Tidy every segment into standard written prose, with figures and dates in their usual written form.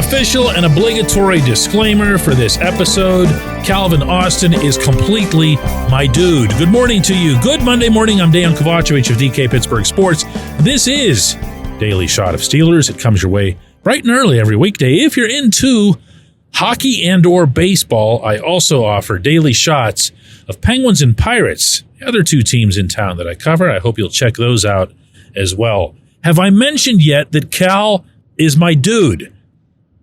official and obligatory disclaimer for this episode. Calvin Austin is completely my dude. Good morning to you. Good Monday morning. I'm Dejan Kovacevic of DK Pittsburgh Sports. This is Daily Shot of Steelers. It comes your way bright and early every weekday. If you're into hockey and or baseball, I also offer daily shots of Penguins and Pirates, the other two teams in town that I cover. I hope you'll check those out as well. Have I mentioned yet that Cal is my dude?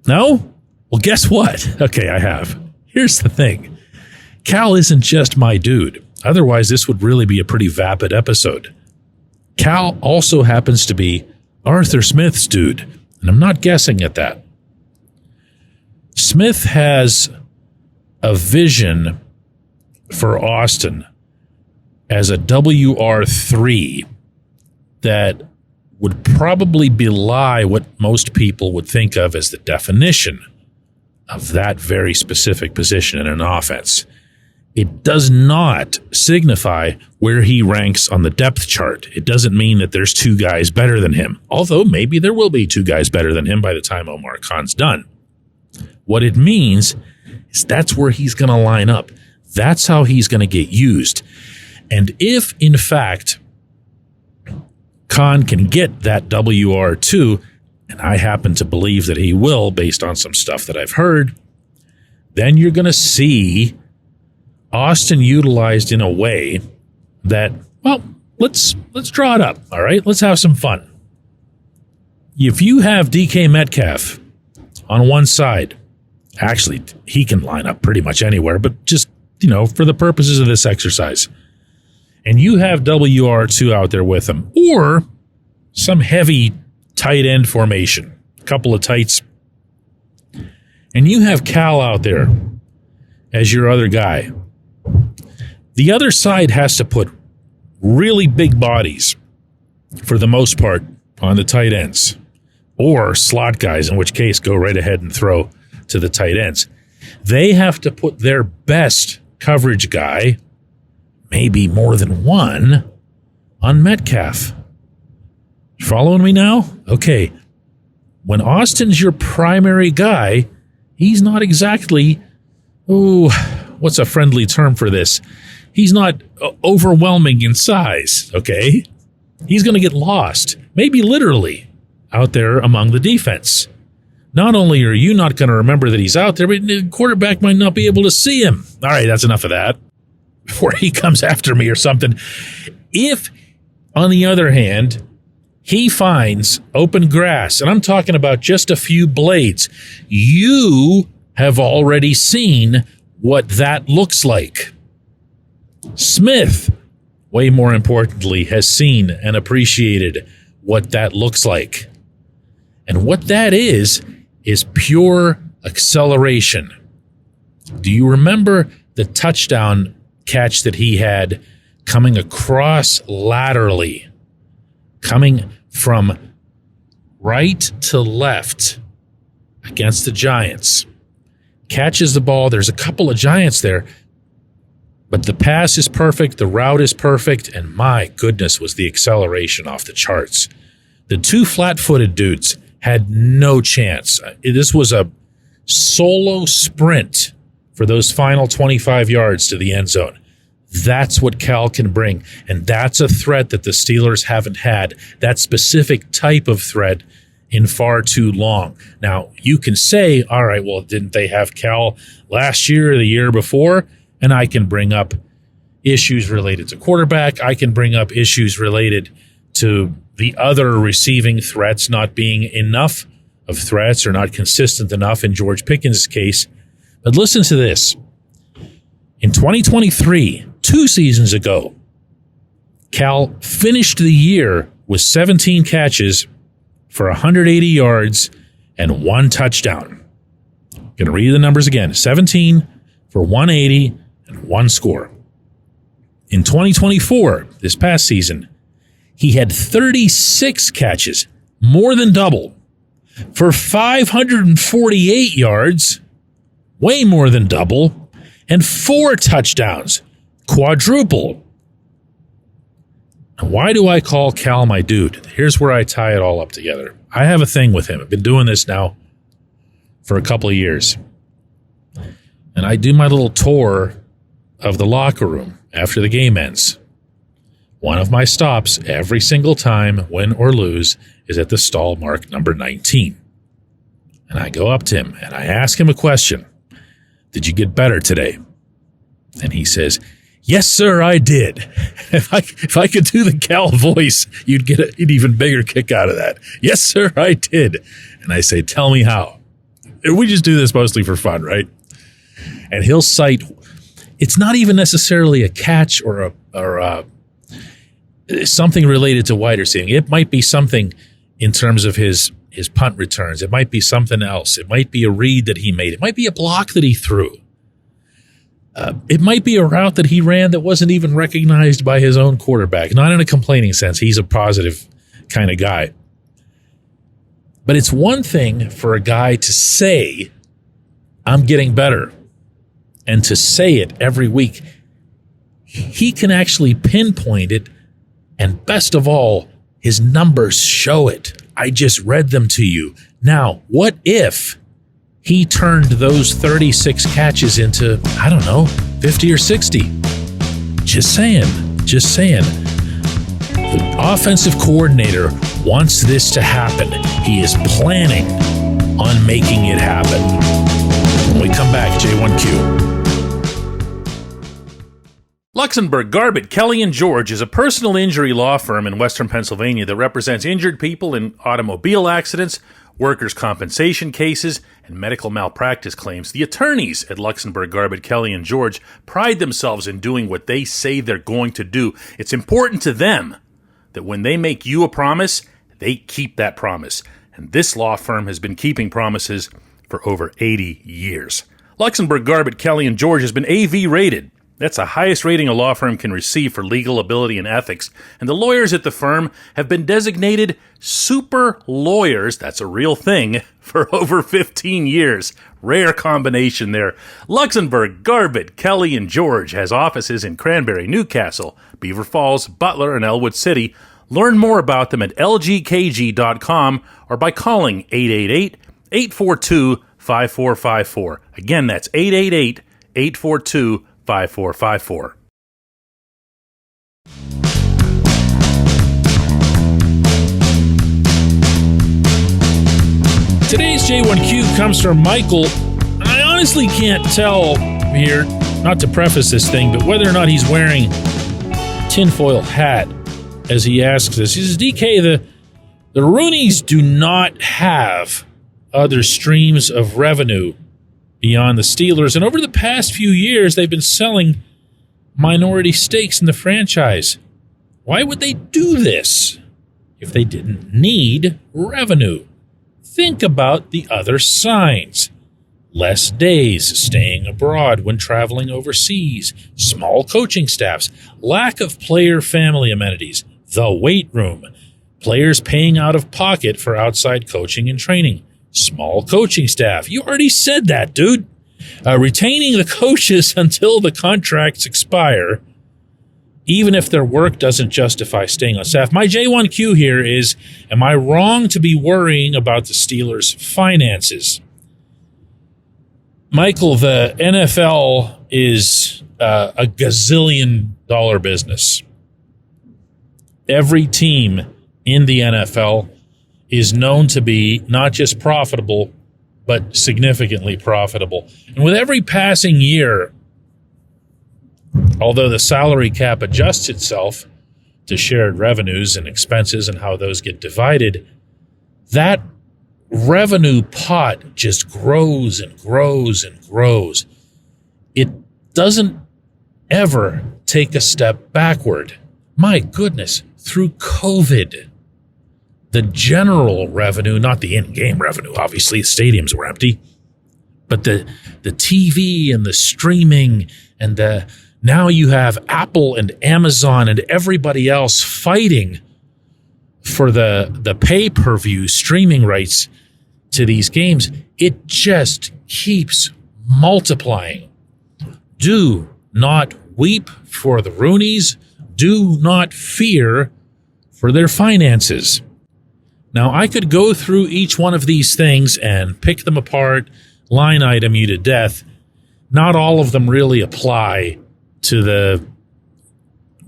No? Well, guess what? Okay, I have. Here's the thing. Cal isn't just my dude. Otherwise, this would really be a pretty vapid episode. Cal also happens to be Arthur Smith's dude, and I'm not guessing at that. Smith has a vision for Austin as a WR3 that would probably belie what most people would think of as the definition of that very specific position in an offense. It does not signify where he ranks on the depth chart. It doesn't mean that there's two guys better than him, although maybe there will be two guys better than him by the time Omar Khan's done. What it means is that's where he's going to line up. That's how he's going to get used. And if, in fact, Khan can get that WR2, and I happen to believe that he will based on some stuff that I've heard, then you're going to see Austin utilized in a way that, well, let's draw it up, all right? Let's have some fun. If you have DK Metcalf on one side, actually, he can line up pretty much anywhere, but just, for the purposes of this exercise, and you have WR2 out there with him, or some heavy tight end formation, a couple of tights, and you have Cal out there as your other guy, the other side has to put really big bodies, for the most part, on the tight ends, or slot guys, in which case go right ahead and throw to the tight ends. They have to put their best coverage guy, maybe more than one, on Metcalf. Following me now? Okay. When Austin's your primary guy, he's not exactly, what's a friendly term for this? He's not overwhelming in size, okay? He's going to get lost, maybe literally, out there among the defense. Not only are you not going to remember that he's out there, but the quarterback might not be able to see him. All right, that's enough of that. Before he comes after me or something. If, on the other hand, he finds open grass, and I'm talking about just a few blades, you have already seen what that looks like. Smith, way more importantly, has seen and appreciated what that looks like. And what that is pure acceleration. Do you remember the touchdown catch that he had coming across laterally, coming from right to left against the Giants? Catches the ball. There's a couple of Giants there, but the pass is perfect. The route is perfect. And my goodness, was the acceleration off the charts. The two flat-footed dudes had no chance. This was a solo sprint for those final 25 yards to the end zone. That's what Cal can bring, and that's a threat that the Steelers haven't had, that specific type of threat, in far too long. Now, you can say, all right, well, didn't they have Cal last year or the year before? And I can bring up issues related to quarterback. I can bring up issues related to the other receiving threats not being enough of threats or not consistent enough in George Pickens' case. But listen to this. In 2023, 2 seasons ago, Cal finished the year with 17 catches for 180 yards and 1 touchdown. I'm going to read you the numbers again. 17 for 180 and 1 score. In 2024, this past season, he had 36 catches, more than double, for 548 yards, way more than double, and 4 touchdowns, quadruple. Now, why do I call Cal my dude? Here's where I tie it all up together. I have a thing with him. I've been doing this now for a couple of years. And I do my little tour of the locker room after the game ends. One of my stops every single time, win or lose, is at the stall mark number 19. And I go up to him and I ask him a question. Did you get better today? And he says, yes, sir, I did. If I could do the Cal voice, you'd get an even bigger kick out of that. Yes, sir, I did. And I say, tell me how. We just do this mostly for fun, right? And he'll cite, it's not even necessarily a catch or something related to wide receiving. It might be something in terms of his punt returns. It might be something else. It might be a read that he made. It might be a block that he threw. It might be a route that he ran that wasn't even recognized by his own quarterback. Not in a complaining sense. He's a positive kind of guy. But it's one thing for a guy to say, I'm getting better, and to say it every week. He can actually pinpoint it, and best of all, his numbers show it. I just read them to you. Now, what if he turned those 36 catches into, 50 or 60? Just saying. The offensive coordinator wants this to happen. He is planning on making it happen. When we come back, J1Q. Luxenberg, Garbett, Kelly & George is a personal injury law firm in Western Pennsylvania that represents injured people in automobile accidents, workers' compensation cases, and medical malpractice claims. The attorneys at Luxenberg, Garbett, Kelly & George pride themselves in doing what they say they're going to do. It's important to them that when they make you a promise, they keep that promise. And this law firm has been keeping promises for over 80 years. Luxenberg, Garbett, Kelly & George has been AV rated. That's the highest rating a law firm can receive for legal ability and ethics. And the lawyers at the firm have been designated super lawyers, that's a real thing, for over 15 years. Rare combination there. Luxenberg, Garbett, Kelly & George has offices in Cranberry, Newcastle, Beaver Falls, Butler, and Elwood City. Learn more about them at lgkg.com or by calling 888-842-5454. Again, that's 888-842-5454. Today's J1Q comes from Michael. I honestly can't tell here, not to preface this thing, but whether or not he's wearing a tinfoil hat as he asks this. He says, DK, the Roonies do not have other streams of revenue beyond the Steelers. And over the past few years, they've been selling minority stakes in the franchise. Why would they do this if they didn't need revenue? Think about the other signs. Less days staying abroad when traveling overseas, small coaching staffs, lack of player family amenities, the weight room, players paying out of pocket for outside coaching and training, small coaching staff. You already said that, dude. Retaining the coaches until the contracts expire, even if their work doesn't justify staying on staff. My J1Q here is, am I wrong to be worrying about the Steelers' finances? Michael, the NFL is a gazillion dollar business. Every team in the NFL is known to be not just profitable, but significantly profitable. And with every passing year, although the salary cap adjusts itself to shared revenues and expenses and how those get divided, that revenue pot just grows and grows and grows. It doesn't ever take a step backward. My goodness, through COVID, the general revenue, not the in-game revenue, obviously, stadiums were empty, but the TV and the streaming and now you have Apple and Amazon and everybody else fighting for the pay-per-view streaming rights to these games. It just keeps multiplying. Do not weep for the Roonies. Do not fear for their finances. Now, I could go through each one of these things and pick them apart, line item you to death. Not all of them really apply to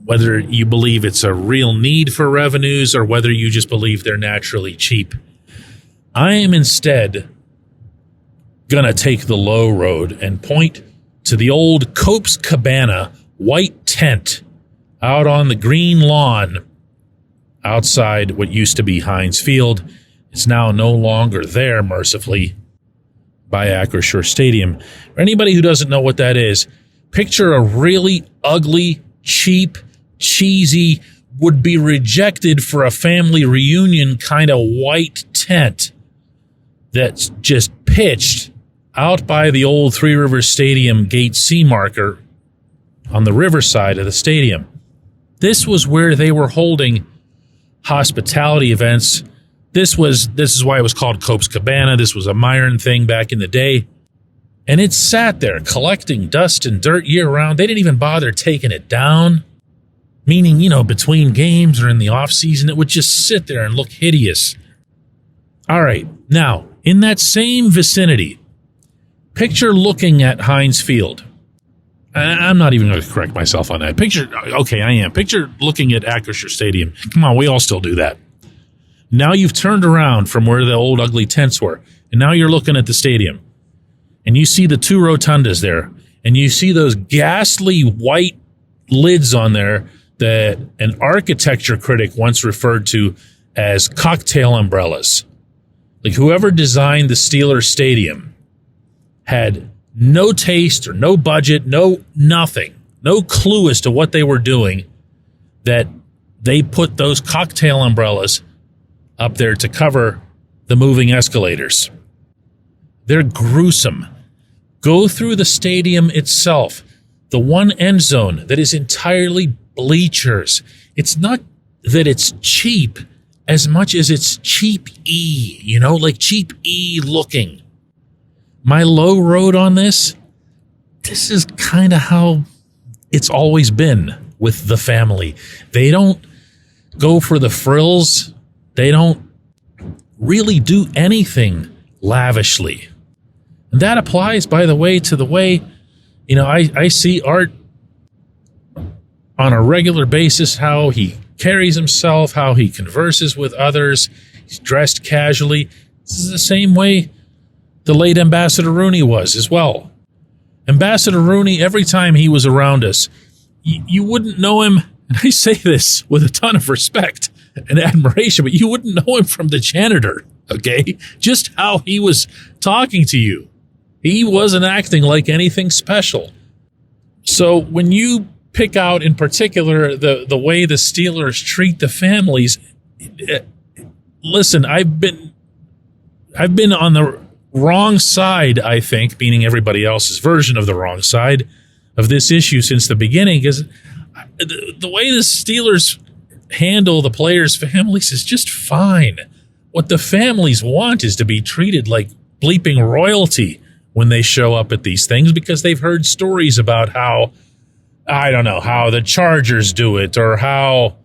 whether you believe it's a real need for revenues or whether you just believe they're naturally cheap. I am instead going to take the low road and point to the old Copes Cabana white tent out on the green lawn outside what used to be Heinz Field. It's now no longer there, mercifully, by Acrisure Stadium. For anybody who doesn't know what that is, picture a really ugly, cheap, cheesy, would be rejected for a family reunion kind of white tent that's just pitched out by the old Three Rivers Stadium Gate C marker on the riverside of the stadium. This was where they were holding hospitality events. This is why it was called Copes Cabana. This was a Myron thing back in the day. And it sat there collecting dust and dirt year round. They didn't even bother taking it down. Meaning, between games or in the off season, it would just sit there and look hideous. All right. Now, in that same vicinity, picture looking at Heinz Field. I'm not even going to correct myself on that. I am. Picture looking at Acrisure Stadium. Come on, we all still do that. Now you've turned around from where the old ugly tents were, and now you're looking at the stadium. And you see the two rotundas there, and you see those ghastly white lids on there that an architecture critic once referred to as cocktail umbrellas. Like whoever designed the Steelers Stadium had no taste or no budget, nothing, no clue as to what they were doing, that they put those cocktail umbrellas up there to cover the moving escalators. They're gruesome. Go through the stadium itself, the one end zone that is entirely bleachers. It's not that it's cheap as much as it's cheap-y, like cheap-y looking. My low road on this is kind of how it's always been with the family. They don't go for the frills. They don't really do anything lavishly. And that applies, by the way, to the way, I see Art on a regular basis, how he carries himself, how he converses with others. He's dressed casually. This is the same way the late Ambassador Rooney was as well. Ambassador Rooney, every time he was around us, you wouldn't know him, and I say this with a ton of respect and admiration, but you wouldn't know him from the janitor, okay? Just how he was talking to you. He wasn't acting like anything special. So when you pick out in particular the way the Steelers treat the families, listen, I've been on the wrong side, I think, meaning everybody else's version of the wrong side of this issue since the beginning, because the way the Steelers handle the players' families is just fine. What the families want is to be treated like bleeping royalty when they show up at these things, because they've heard stories about how, I don't know, how the Chargers do it, or how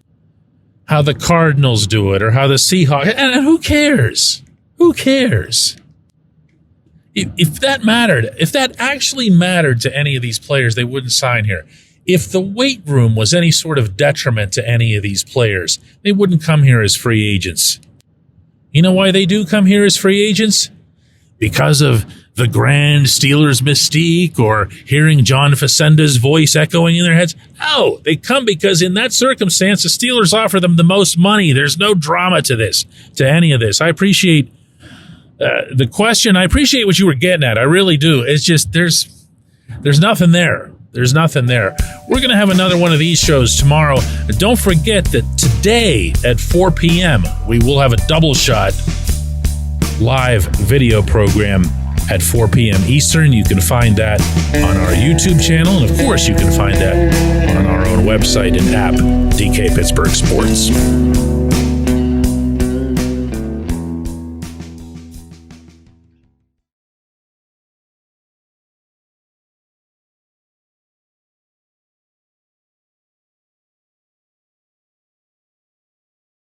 the Cardinals do it, or how the Seahawks, and who cares? Who cares? If that actually mattered to any of these players, they wouldn't sign here. If the weight room was any sort of detriment to any of these players, they wouldn't come here as free agents. You know why they do come here as free agents? Because of the grand Steelers mystique, or hearing John Facenda's voice echoing in their heads. No, they come because in that circumstance, the Steelers offer them the most money. There's no drama to any of this. I appreciate the question. I appreciate what you were getting at. I really do. It's just there's nothing there. There's nothing there. We're going to have another one of these shows tomorrow. Don't forget that today at 4 p.m., we will have a double shot live video program at 4 p.m. Eastern. You can find that on our YouTube channel. And, of course, you can find that on our own website and app, DK Pittsburgh Sports.